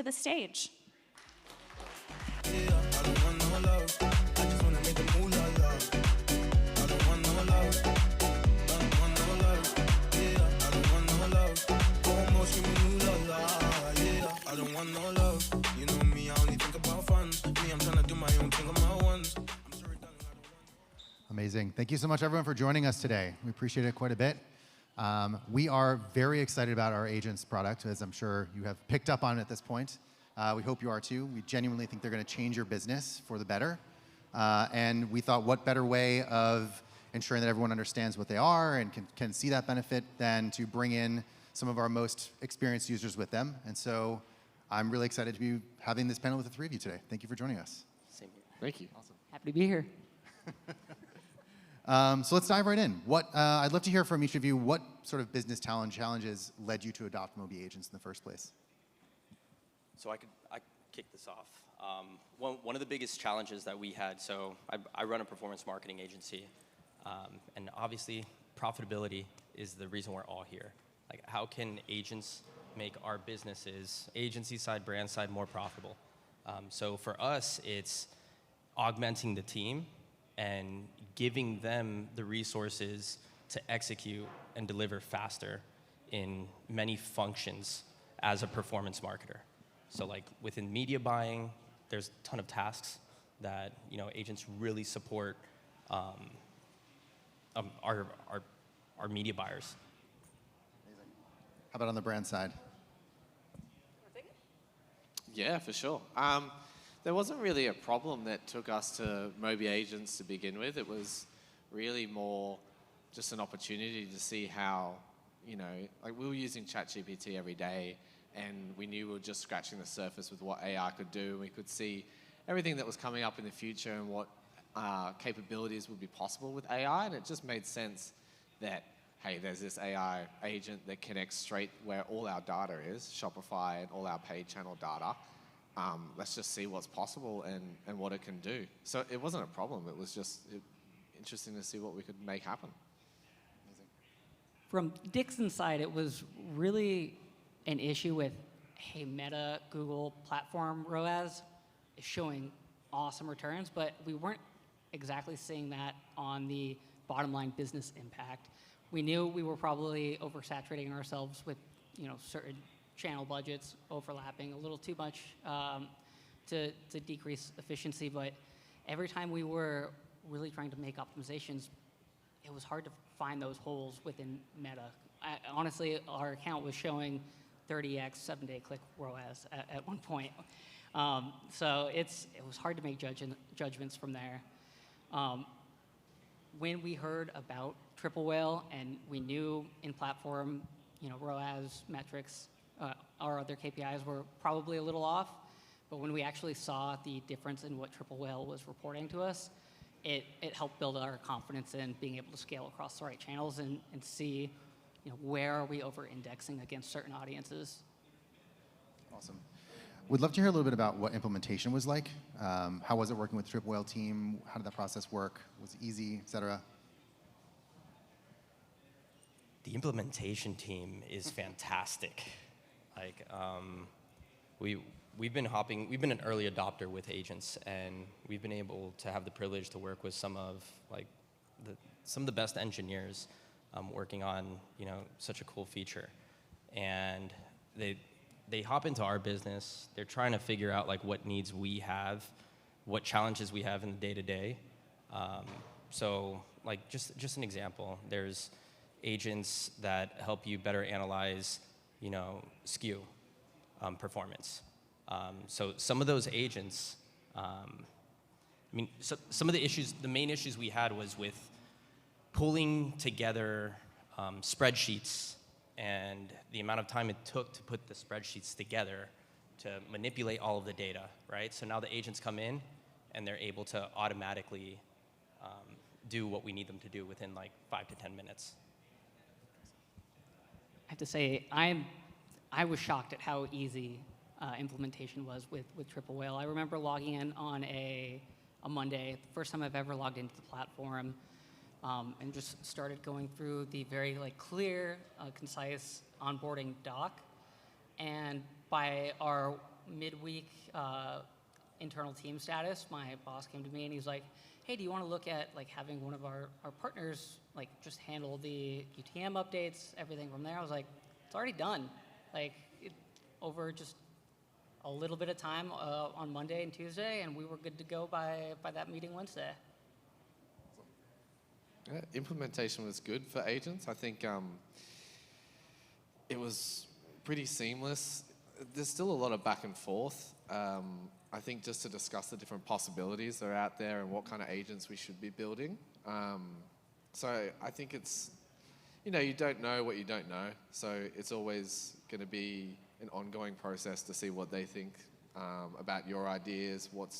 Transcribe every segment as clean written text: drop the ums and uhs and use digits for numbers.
to the stage. Amazing. Thank you so much, everyone, for joining us today. We appreciate it quite a bit. We are very excited about our agents product, as I'm sure you have picked up on at this point. We hope you are too. We genuinely think they're going to change your business for the better. And we thought, what better way of ensuring that everyone understands what they are and can see that benefit than to bring in some of our most experienced users with them. And so I'm really excited to be having this panel with the three of you today. Thank you for joining us. Same here. Thank you. Awesome. Happy to be here. So let's dive right in. I'd love to hear from each of you what sort of business challenges led you to adopt Moby Agents in the first place. So I kick this off. One of the biggest challenges that we had, so I run a performance marketing agency, and obviously profitability is the reason we're all here. Like, how can agents make our businesses, agency side, brand side, more profitable? So for us, it's augmenting the team and giving them the resources to execute and deliver faster in many functions as a performance marketer. So like within media buying, there's a ton of tasks that agents really support our media buyers. Amazing. How about on the brand side? Yeah, for sure. There wasn't really a problem that took us to Moby Agents to begin with. It was really more just an opportunity to see how, like we were using ChatGPT every day, and we knew we were just scratching the surface with what AI could do. We could see everything that was coming up in the future and what capabilities would be possible with AI, and it just made sense that, hey, there's this AI agent that connects straight where all our data is, Shopify and all our paid channel data. Let's just see what's possible and what it can do. So it wasn't a problem. It was just interesting to see what we could make happen. Amazing. From Dixxon's side, it was really an issue with, hey, Meta, Google platform ROAS is showing awesome returns, but we weren't exactly seeing that on the bottom line business impact. We knew we were probably oversaturating ourselves with certain channel budgets overlapping a little too much to decrease efficiency, but every time we were really trying to make optimizations, it was hard to find those holes within Meta. Honestly, our account was showing 30x 7-day click ROAS at one point. So it was hard to make judgments from there. When we heard about Triple Whale and we knew in-platform ROAS metrics, our other KPIs were probably a little off, but when we actually saw the difference in what Triple Whale was reporting to us, it helped build our confidence in being able to scale across the right channels and see where are we over-indexing against certain audiences. Awesome. We'd love to hear a little bit about what implementation was like. How was it working with the Triple Whale team? How did that process work? Was it easy, et cetera? The implementation team is fantastic. Like, we've been an early adopter with agents, and we've been able to have the privilege to work with some of the best engineers working on such a cool feature. And they hop into our business. They're trying to figure out what needs we have, what challenges we have in the day-to-day. So just an example, there's agents that help you better analyze SKU performance. So some of those agents, some of the main issues we had was with pulling together spreadsheets and the amount of time it took to put the spreadsheets together to manipulate all of the data, right? So now the agents come in and they're able to automatically do what we need them to do within 5 to 10 minutes. I have to say, I was shocked at how easy implementation was with Triple Whale. I remember logging in on a Monday, the first time I've ever logged into the platform, and just started going through the very clear, concise onboarding doc. And by our midweek internal team status, my boss came to me and he's like, hey, do you want to look at like having one of our partners like just handle the UTM updates, everything from there? I was like, it's already done. Like over just a little bit of time on Monday and Tuesday, and we were good to go by that meeting Wednesday. Yeah, implementation was good for agents. I think it was pretty seamless. There's still a lot of back and forth. I think just to discuss the different possibilities that are out there and what kind of agents we should be building. So I think it's, you don't know what you don't know. So it's always going to be an ongoing process to see what they think about your ideas, what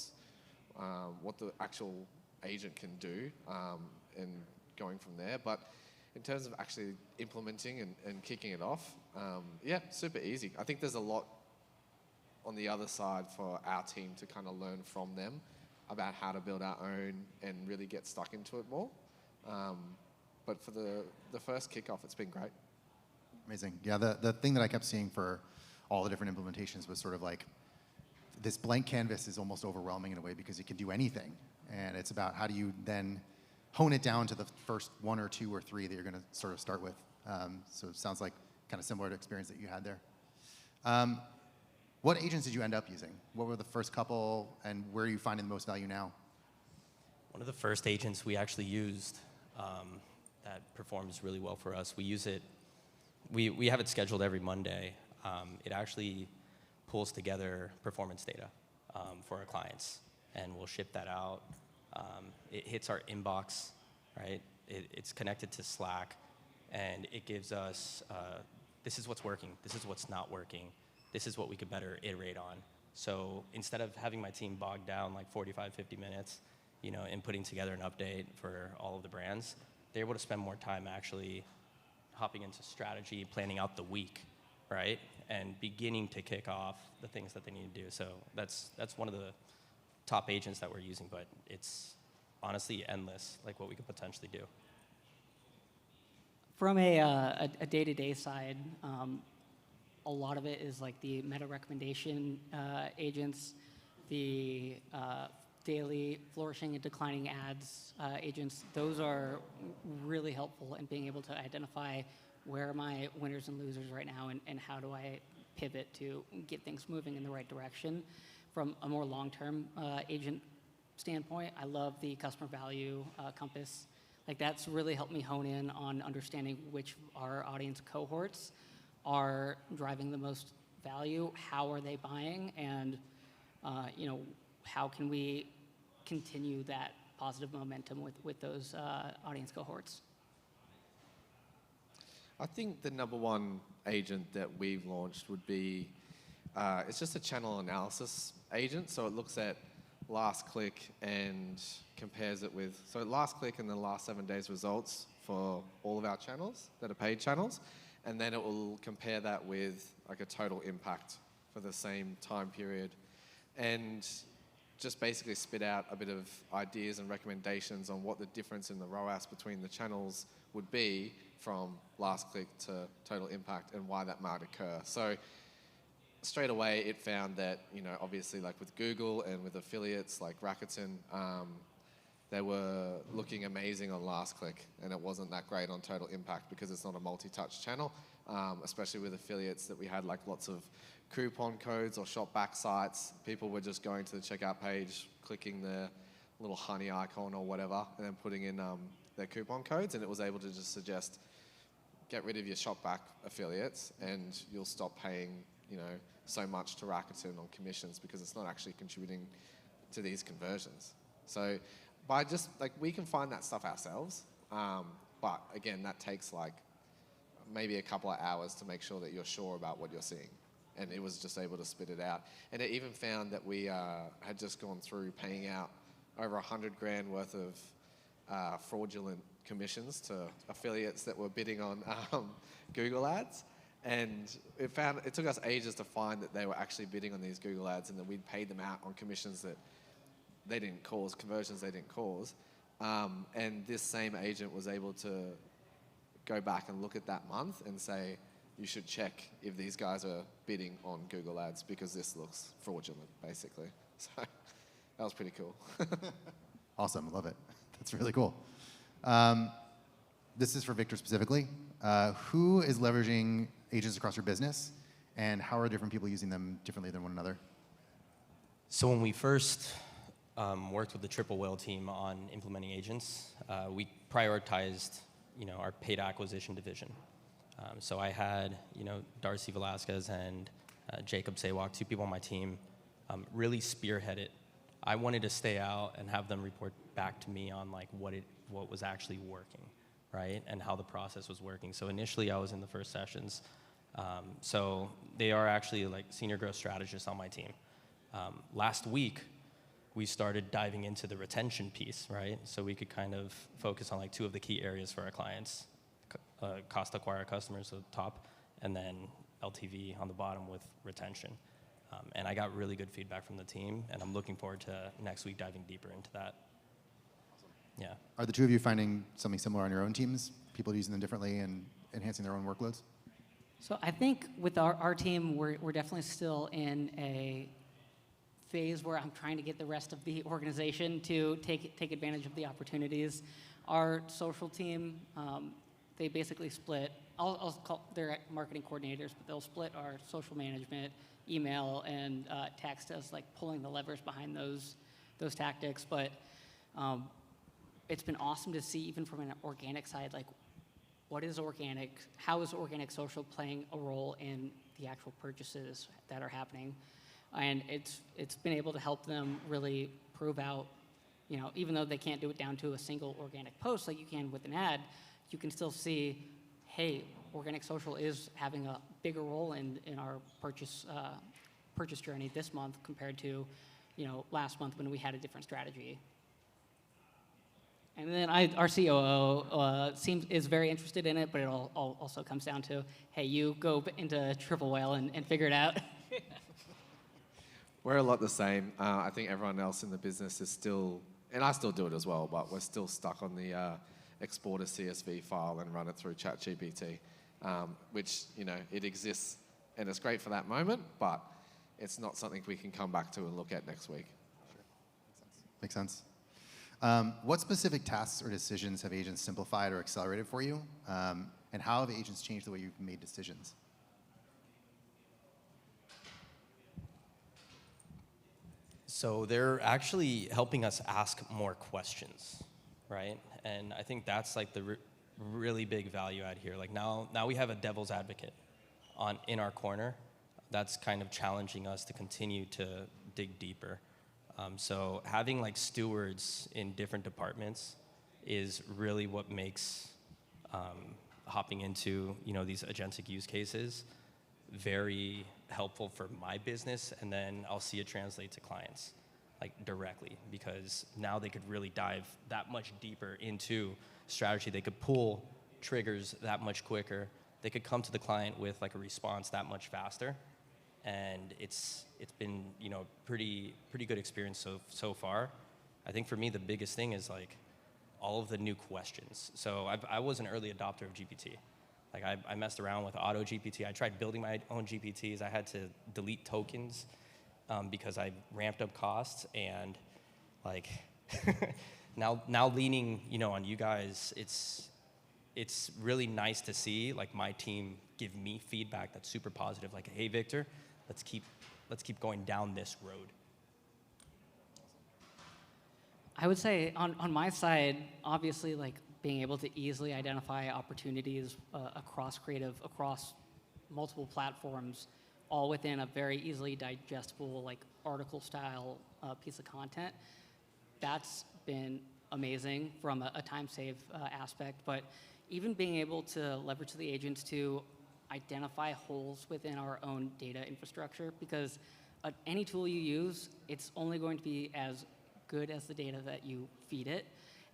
the actual agent can do, and going from there. But in terms of actually implementing and kicking it off, yeah, super easy. I think there's a lot on the other side for our team to kind of learn from them about how to build our own and really get stuck into it more. But for the first kickoff, it's been great. Amazing. Yeah, the thing that I kept seeing for all the different implementations was sort of like this blank canvas is almost overwhelming in a way because it can do anything. And it's about how do you then hone it down to the first 1 or 2 or 3 that you're going to sort of start with. So it sounds like kind of similar to experience that you had there. What agents did you end up using? What were the first couple, and where are you finding the most value now? One of the first agents we actually used that performs really well for us, we use it, we have it scheduled every Monday. It actually pulls together performance data for our clients, and we'll ship that out. It hits our inbox, right? It's connected to Slack, and it gives us, this is what's working, this is what's not working, this is what we could better iterate on. So instead of having my team bogged down like 45, 50 minutes, in putting together an update for all of the brands, they're able to spend more time actually hopping into strategy, planning out the week, right? And beginning to kick off the things that they need to do. So that's one of the top agents that we're using, but it's honestly endless, like what we could potentially do. From a day-to-day side, a lot of it is like the meta recommendation agents, the daily flourishing and declining ads agents. Those are really helpful in being able to identify where are my winners and losers right now, and how do I pivot to get things moving in the right direction. From a more long-term agent standpoint, I love the customer value compass. Like that's really helped me hone in on understanding which our audience cohorts are driving the most value, how are they buying, and how can we continue that positive momentum with those audience cohorts. I think the number one agent that we've launched would be, it's just a channel analysis agent. So it looks at last click and compares it with, so last click and the last 7 days results for all of our channels that are paid channels. And then it will compare that with like a total impact for the same time period. And just basically spit out a bit of ideas and recommendations on what the difference in the ROAS between the channels would be from last click to total impact and why that might occur. So straight away it found that, obviously like with Google and with affiliates like Rakuten, they were looking amazing on last click, and it wasn't that great on total impact because it's not a multi-touch channel, especially with affiliates that we had like lots of coupon codes or shop back sites. People were just going to the checkout page, clicking the little honey icon or whatever, and then putting in their coupon codes, and it was able to just suggest, get rid of your shop back affiliates and you'll stop paying, so much to Rakuten on commissions because it's not actually contributing to these conversions. So by just, like, we can find that stuff ourselves, but again, that takes like maybe a couple of hours to make sure that you're sure about what you're seeing. And it was just able to spit it out. And it even found that we had just gone through paying out over 100 grand worth of fraudulent commissions to affiliates that were bidding on Google ads. And it took us ages to find that they were actually bidding on these Google ads and that we'd paid them out on commissions that they didn't cause, conversions they didn't cause. And this same agent was able to go back and look at that month and say, you should check if these guys are bidding on Google Ads because this looks fraudulent, basically. So that was pretty cool. Awesome, love it. That's really cool. This is for Victor specifically. Who is leveraging agents across your business, and how are different people using them differently than one another? So when we first worked with the Triple Whale team on implementing agents, we prioritized, our paid acquisition division. So I had, Darcy Velazquez and Jacob Sawak, 2 people on my team, really spearhead it. I wanted to stay out and have them report back to me on like what was actually working, right, and how the process was working. So initially, I was in the first sessions. So they are actually like senior growth strategists on my team. Last week, we started diving into the retention piece, right? So we could kind of focus on like 2 of the key areas for our clients. Cost to acquire customers at the top, and then LTV on the bottom with retention. And I got really good feedback from the team, and I'm looking forward to next week diving deeper into that. Awesome. Yeah. Are the 2 of you finding something similar on your own teams? People using them differently and enhancing their own workloads? So I think with our team, we're definitely still in a phase where I'm trying to get the rest of the organization to take advantage of the opportunities. Our social team, they basically split. I'll call their marketing coordinators, but they'll split our social management, email, and text as like pulling the levers behind those tactics. But it's been awesome to see, even from an organic side, like what is organic? How is organic social playing a role in the actual purchases that are happening? And it's been able to help them really prove out, even though they can't do it down to a single organic post like you can with an ad, you can still see, hey, organic social is having a bigger role in our purchase journey this month compared to, last month when we had a different strategy. And then our COO is very interested in it, but it all also comes down to, hey, you go into Triple Whale and figure it out. We're a lot the same. I think everyone else in the business is still, and I still do it as well, but we're still stuck on the export a CSV file and run it through ChatGPT, which, it exists and it's great for that moment, but it's not something we can come back to and look at next week. Sure. Makes sense. What specific tasks or decisions have agents simplified or accelerated for you? And how have agents changed the way you've made decisions? So they're actually helping us ask more questions, right? And I think that's like the really big value add here. Like now we have a devil's advocate in our corner that's kind of challenging us to continue to dig deeper. So having like stewards in different departments is really what makes hopping into these agentic use cases very helpful for my business, and then I'll see it translate to clients like directly, because now they could really dive that much deeper into strategy. They could pull triggers that much quicker. They could come to the client with like a response that much faster, and it's been pretty good experience so far. I think for me the biggest thing is like all of the new questions. So I was an early adopter of GPT. Like I messed around with auto GPT. I tried building my own GPTs. I had to delete tokens because I ramped up costs, and like now leaning on you guys, it's really nice to see like my team give me feedback that's super positive. Like, hey Victor, let's keep going down this road. I would say on my side, obviously, like being able to easily identify opportunities across multiple platforms, all within a very easily digestible, like article style piece of content. That's been amazing from a time save aspect, but even being able to leverage the agents to identify holes within our own data infrastructure, because any tool you use, it's only going to be as good as the data that you feed it.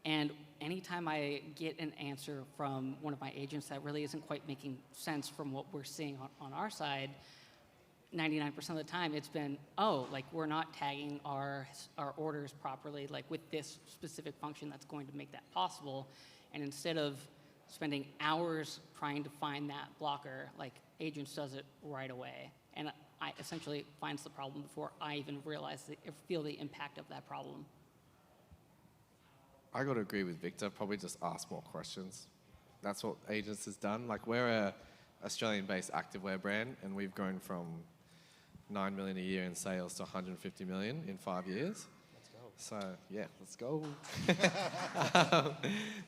And anytime I get an answer from one of my agents that really isn't quite making sense from what we're seeing on our side, 99% of the time it's been, like we're not tagging our orders properly, like with this specific function that's going to make that possible. And instead of spending hours trying to find that blocker, like Agents does it right away. And I essentially finds the problem before I even realize or feel the impact of that problem. I got to agree with Victor. Probably just ask more questions. That's what Agents has done. Like, we're a Australian-based activewear brand, and we've grown from 9 million a year in sales to 150 million in 5 years. Let's go. So yeah, let's go.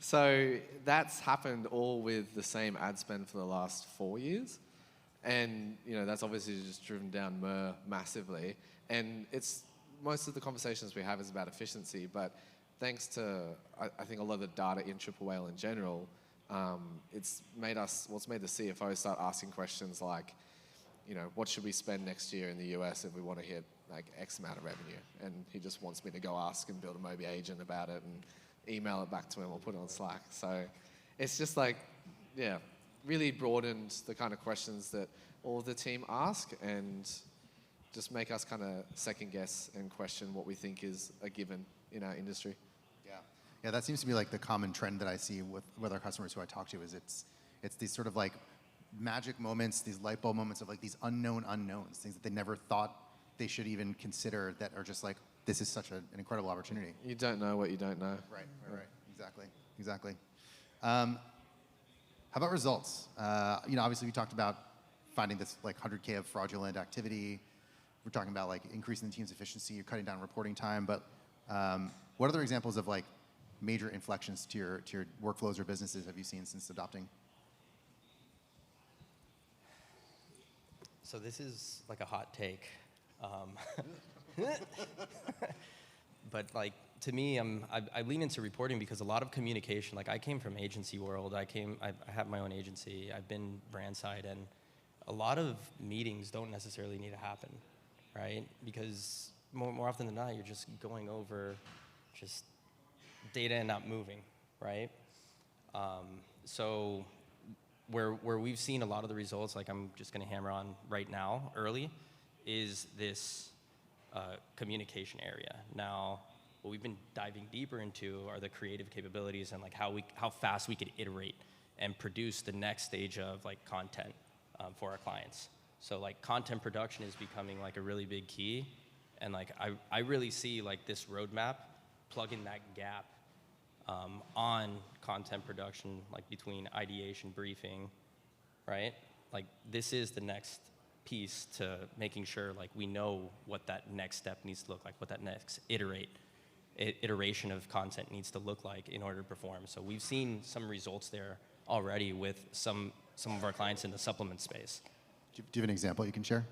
So that's happened all with the same ad spend for the last 4 years. And that's obviously just driven down MER massively. And it's most of the conversations we have is about efficiency, but thanks to I think a lot of the data in Triple Whale in general, it's made the CFO start asking questions like, what should we spend next year in the US if we want to hit like X amount of revenue? And he just wants me to go ask and build a Moby agent about it and email it back to him or put it on Slack. So it's just like, yeah, really broadened the kind of questions that all of the team ask and just make us kind of second guess and question what we think is a given in our industry. Yeah, that seems to be like the common trend that I see with our customers who I talk to is it's these sort of like magic moments, these light bulb moments of like these unknown unknowns, things that they never thought they should even consider that are just like, this is such an incredible opportunity. You don't know what you don't know. Right. Exactly. How about results? Obviously we talked about finding this like 100K of fraudulent activity. We're talking about like increasing the team's efficiency, you're cutting down reporting time, but what other examples of like major inflections to your workflows or businesses have you seen since adopting? So this is like a hot take. But like, to me, I lean into reporting because a lot of communication, like I came from agency world, I have my own agency, I've been brand side, and a lot of meetings don't necessarily need to happen, right? Because more often than not, you're just going over just data and not moving, right? So where we've seen a lot of the results, like I'm just gonna hammer on right now, early, is this communication area. Now, what we've been diving deeper into are the creative capabilities and like how fast we could iterate and produce the next stage of like content for our clients. So like content production is becoming like a really big key, and like I really see like this roadmap plugging that gap on content production, like between ideation, briefing, right? Like this is the next piece to making sure like we know what that next step needs to look like, what that next iteration of content needs to look like in order to perform. So we've seen some results there already with some of our clients in the supplement space. Do you have an example you can share?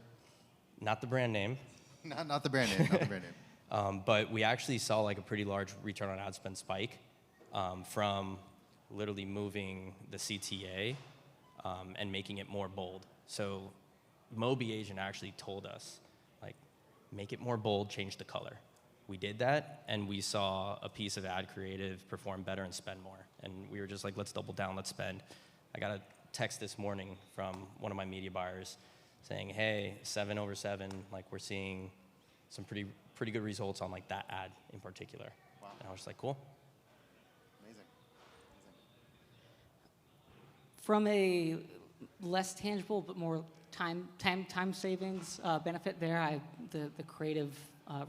Not the brand name. Not the brand name. But we actually saw like a pretty large return on ad spend spike from literally moving the CTA and making it more bold. So Moby Agent actually told us, like, make it more bold, change the color. We did that, and we saw a piece of ad creative perform better and spend more. And we were just like, let's double down, let's spend. I got a text this morning from one of my media buyers saying, hey, 7 over 7, like we're seeing some pretty good results on like that ad in particular. Wow. And I was just like, cool. Amazing. From a less tangible but more time savings benefit there, the creative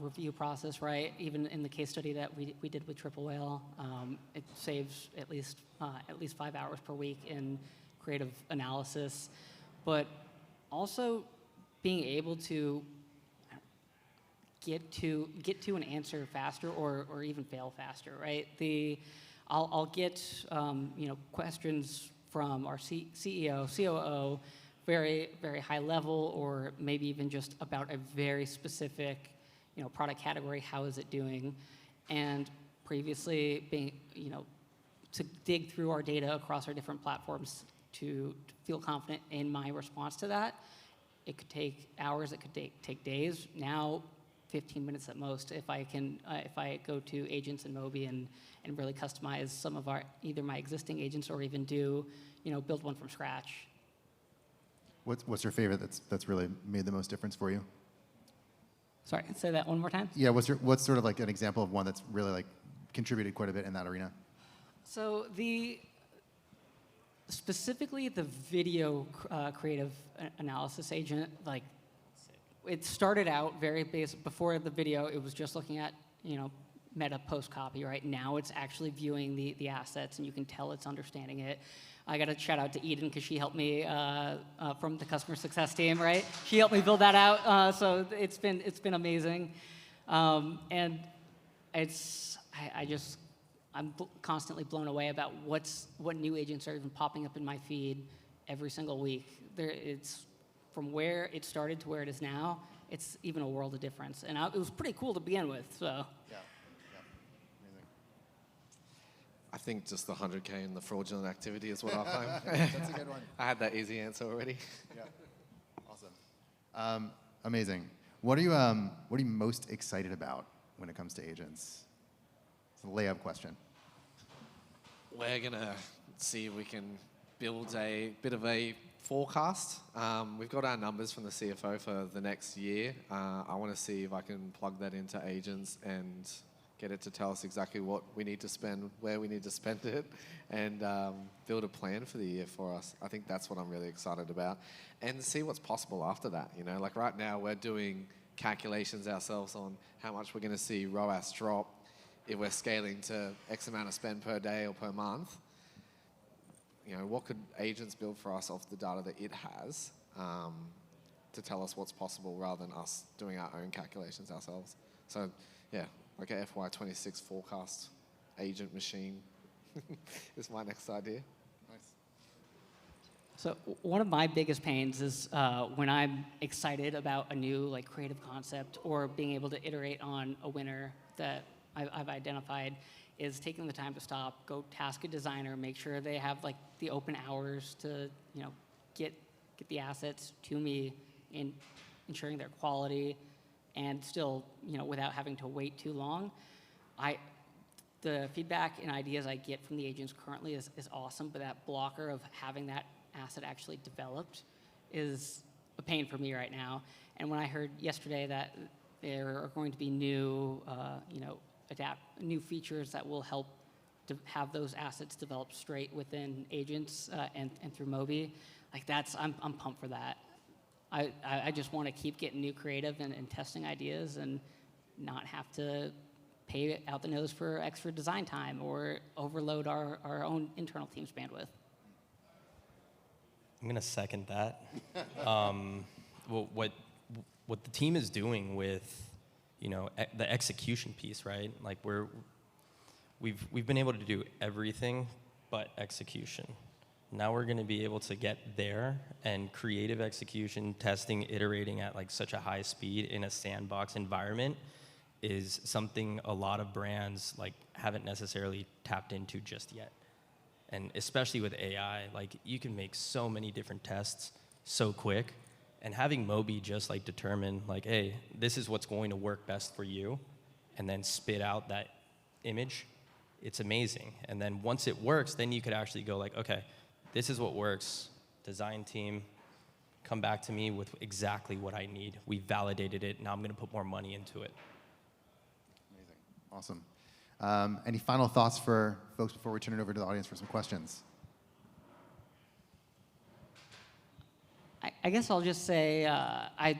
review process, right? Even in the case study that we did with Triple Whale, it saves at least 5 hours per week in creative analysis, but also being able to get to an answer faster or even fail faster, right? I'll get questions from our CEO, COO, very, very high level, or maybe even just about a very specific product category. How is it doing? And previously being to dig through our data across our different platforms to feel confident in my response to that, it could take hours, it could take days. Now 15 minutes at most if I go to Agents in Moby and really customize some of either my existing agents or even build one from scratch. What's your favorite that's really made the most difference for you? Sorry, say that one more time. Yeah, what's sort of like an example of one that's really like contributed quite a bit in that arena? So specifically the video creative analysis agent, like it started out very basic. Before the video, it was just looking at, meta post copy, right? Now it's actually viewing the assets, and you can tell it's understanding it. I got to shout out to Eden because she helped me from the customer success team, right? She helped me build that out, so it's been amazing, and I'm constantly blown away about what new agents are even popping up in my feed every single week. It's from where it started to where it is now. It's even a world of difference, and it was pretty cool to begin with. So Yeah. Amazing. I think just the 100K and the fraudulent activity is what I find. That's a good one. I had that easy answer already. Yeah. Awesome. Amazing. What are you most excited about when it comes to agents? It's a layup question. We're going to see if we can build a bit of a forecast. We've got our numbers from the CFO for the next year. I want to see if I can plug that into agents and get it to tell us exactly what we need to spend, where we need to spend it, and build a plan for the year for us. I think that's what I'm really excited about. And see what's possible after that. Like right now we're doing calculations ourselves on how much we're going to see ROAS drop if we're scaling to X amount of spend per day or per month. What could agents build for us off the data that it has to tell us what's possible rather than us doing our own calculations ourselves. So, yeah, like a FY26 forecast agent machine is my next idea. Nice. So one of my biggest pains is when I'm excited about a new creative concept or being able to iterate on a winner that I've identified, is taking the time to stop, go task a designer, make sure they have the open hours to get the assets to me, and ensuring their quality, and still without having to wait too long. The feedback and ideas I get from the agents currently is awesome, but that blocker of having that asset actually developed is a pain for me right now. And when I heard yesterday that there are going to be new new features that will help to have those assets develop straight within agents and through Moby, I'm pumped for that. I just want to keep getting new creative and testing ideas and not have to pay out the nose for extra design time or overload our own internal team's bandwidth. I'm gonna second that. What the team is doing with the execution piece, right? We've been able to do everything but execution. Now we're going to be able to get there, and creative execution, testing, iterating at such a high speed in a sandbox environment is something a lot of brands haven't necessarily tapped into just yet. And especially with AI, you can make so many different tests so quick, and having Moby just determine hey, this is what's going to work best for you, and then spit out that image, it's amazing. And then once it works, then you could actually go okay, this is what works. Design team, come back to me with exactly what I need. We validated it. Now I'm going to put more money into it. Amazing. Awesome. Any final thoughts for folks before we turn it over to the audience for some questions? I guess I'll just say I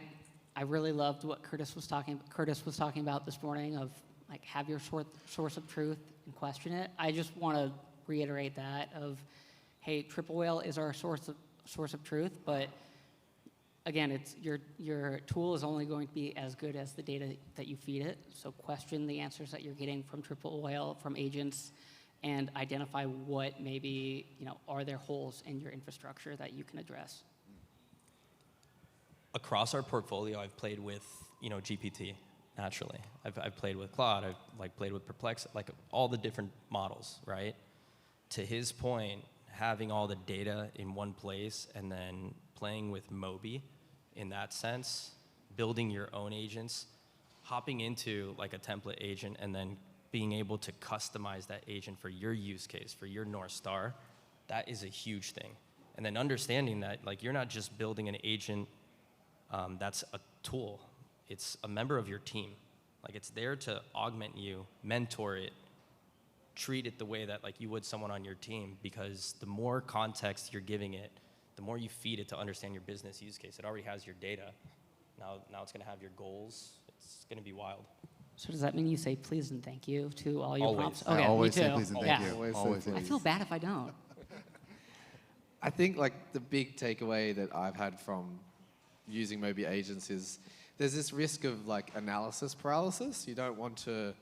really loved what Curtis was talking about this morning of have your source of truth and question it. I just want to reiterate that of, hey, Triple Whale is our source of truth, but again, it's your tool is only going to be as good as the data that you feed it. So question the answers that you're getting from Triple Whale, from agents, and identify what maybe are there holes in your infrastructure that you can address. Across our portfolio, I've played with GPT naturally. I've played with Claude. I've played with Perplexity, all the different models, right? To his point, having all the data in one place and then playing with Moby in that sense, building your own agents, hopping into a template agent and then being able to customize that agent for your use case, for your North Star, that is a huge thing. And then understanding that you're not just building an agent that's a tool. It's a member of your team. It's there to augment you, mentor it, treat it the way that like you would someone on your team, because the more context you're giving it, the more you feed it to understand your business use case. It already has your data. Now it's going to have your goals. It's going to be wild. So does that mean you say please and thank you to all your Always. prompts? I Okay, always me say too. please and Yeah. thank you. Always say Always. please. I feel bad if I don't. I think like the big takeaway that I've had from using Moby Agents is there's this risk of like analysis paralysis. You don't want to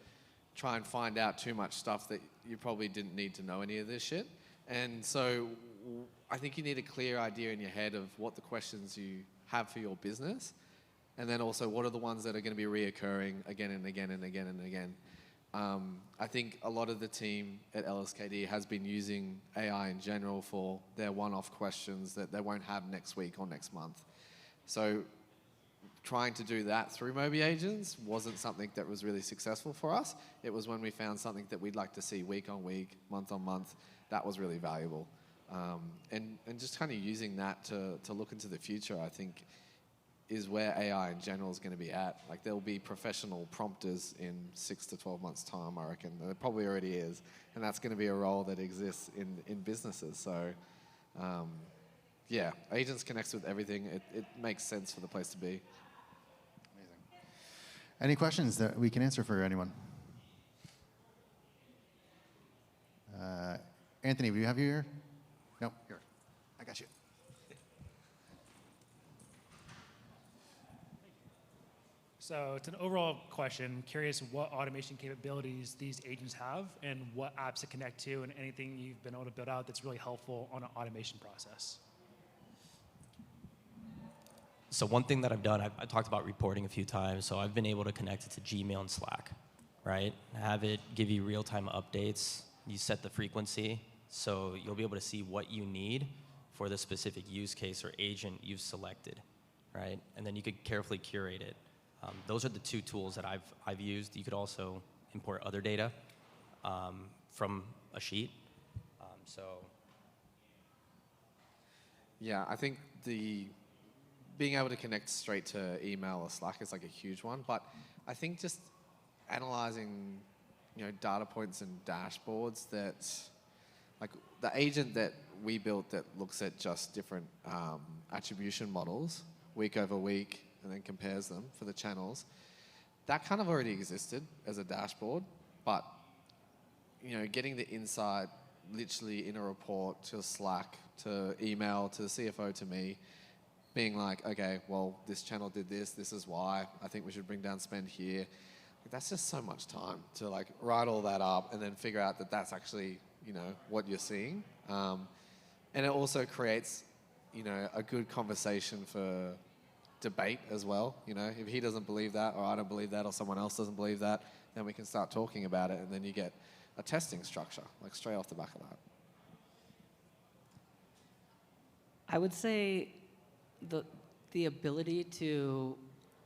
try and find out too much stuff that you probably didn't need to know any of this shit. And so I think you need a clear idea in your head of what the questions you have for your business, and then also what are the ones that are going to be reoccurring again and again and again and again. I think a lot of the team at LSKD has been using AI in general for their one-off questions that they won't have next week or next month. So trying to do that through Moby Agents wasn't something that was really successful for us. It was when we found something that we'd like to see week on week, month on month, that was really valuable. And just kind of using that to look into the future, I think, is where AI in general is going to be at. Like there'll be professional prompters in 6 to 12 months time, I reckon. There probably already is. And that's going to be a role that exists in businesses. So yeah, Agents connects with everything. It makes sense for the place to be. Amazing. Any questions that we can answer for anyone? Anthony, do you have you here? No, here. I got you. So it's an overall question. Curious what automation capabilities these agents have and what apps to connect to and anything you've been able to build out that's really helpful on an automation process. So one thing that I've done, I talked about reporting a few times, so I've been able to connect it to Gmail and Slack, right? Have it give you real-time updates. You set the frequency, so you'll be able to see what you need for the specific use case or agent you've selected, right? And then you could carefully curate it. Those are the two tools that I've used. You could also import other data from a sheet. Yeah, I think being able to connect straight to email or Slack is like a huge one. But I think just analyzing, data points and dashboards that, like the agent that we built that looks at just different attribution models week over week and then compares them for the channels, that kind of already existed as a dashboard. But, getting the insight literally in a report to Slack, to email, to the CFO, to me, being like, okay, well, this channel did this is why, I think we should bring down spend here. Like, that's just so much time to like write all that up and then figure out that that's actually, what you're seeing. And it also creates, a good conversation for debate as well. If he doesn't believe that, or I don't believe that, or someone else doesn't believe that, then we can start talking about it, and then you get a testing structure, like straight off the back of that. I would say the ability to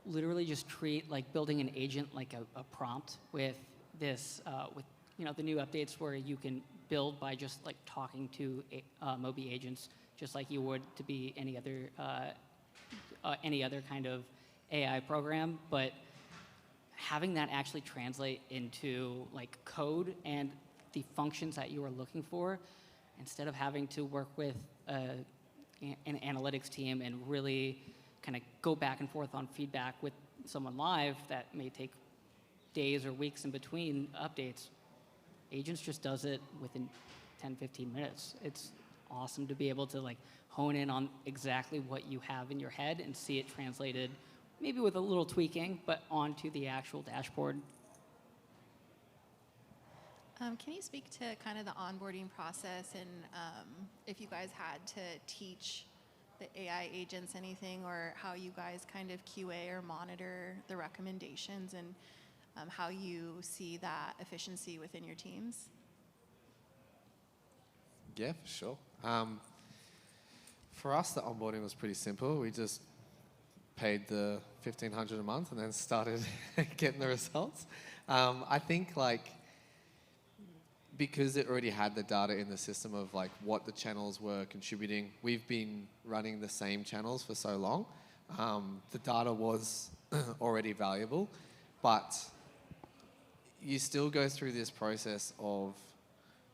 literally just treat like building an agent like a prompt with this with the new updates where you can build by just like talking to Moby Agents just like you would to be any other kind of AI program, but having that actually translate into like code and the functions that you are looking for, instead of having to work with an analytics team and really kind of go back and forth on feedback with someone live that may take days or weeks in between updates. Agents just does it within 10, 15 minutes. It's awesome to be able to like hone in on exactly what you have in your head and see it translated, maybe with a little tweaking, but onto the actual dashboard. Can you speak to kind of the onboarding process and if you guys had to teach the AI agents anything, or how you guys kind of QA or monitor the recommendations, and how you see that efficiency within your teams? Yeah, for sure. For us, the onboarding was pretty simple. We just paid the $1,500 a month and then started getting the results. I think because it already had the data in the system of like what the channels were contributing, we've been running the same channels for so long. The data was already valuable, but you still go through this process of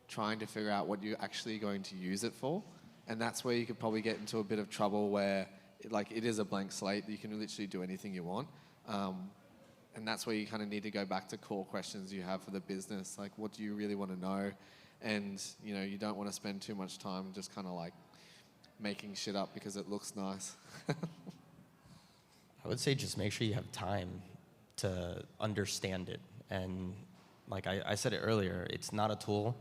trying to figure out what you're actually going to use it for. And that's where you could probably get into a bit of trouble where it is a blank slate. You can literally do anything you want. And that's where you kind of need to go back to core questions you have for the business. Like, what do you really want to know? And, you don't want to spend too much time just kind of like making shit up because it looks nice. I would say just make sure you have time to understand it. And like I said it earlier, it's not a tool.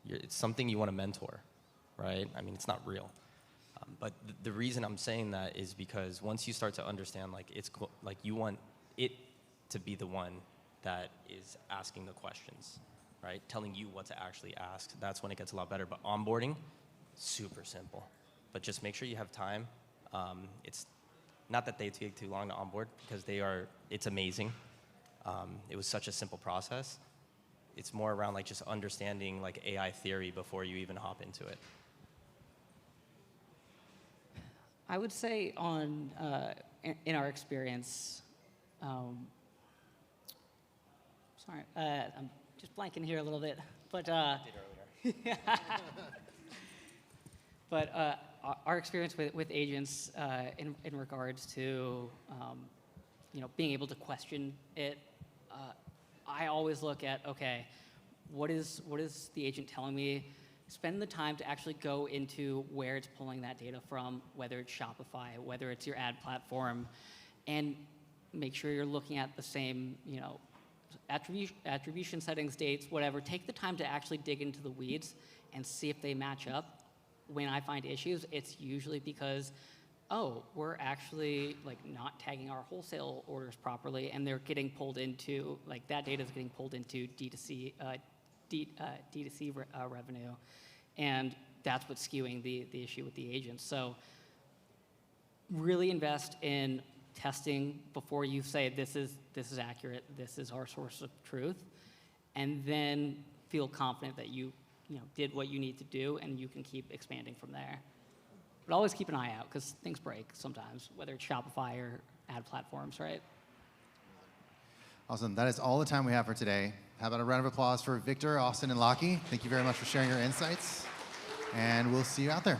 It's something you want to mentor, right? I mean, it's not real. But the reason I'm saying that is because once you start to understand, like you want it to be the one that is asking the questions, right? Telling you what to actually ask. That's when it gets a lot better. But onboarding, super simple. But just make sure you have time. It's not that they take too long to onboard because it's amazing. It was such a simple process. It's more around like just understanding like AI theory before you even hop into it. I would say in our experience, sorry, I'm just blanking here a little bit, but but our experience with agents in regards to being able to question it, I always look at, okay, what is the agent telling me? Spend the time to actually go into where it's pulling that data from, whether it's Shopify, whether it's your ad platform, and make sure you're looking at the same, attribution settings, dates, whatever. Take the time to actually dig into the weeds and see if they match up. When I find issues, it's usually because, we're actually like not tagging our wholesale orders properly, and they're getting pulled into, like that data is getting pulled into D2C revenue, and that's what's skewing the issue with the agents. So really invest in testing before you say this is accurate, this is our source of truth, and then feel confident that you did what you need to do, and you can keep expanding from there. But always keep an eye out because things break sometimes, whether it's Shopify or ad platforms, right? Awesome. That is all the time we have for today. How about a round of applause for Victor, Austin, and Locke? Thank you very much for sharing your insights, and we'll see you out there.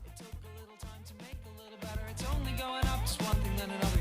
It took a little time to make a little better. It's only going up, just one thing, then another.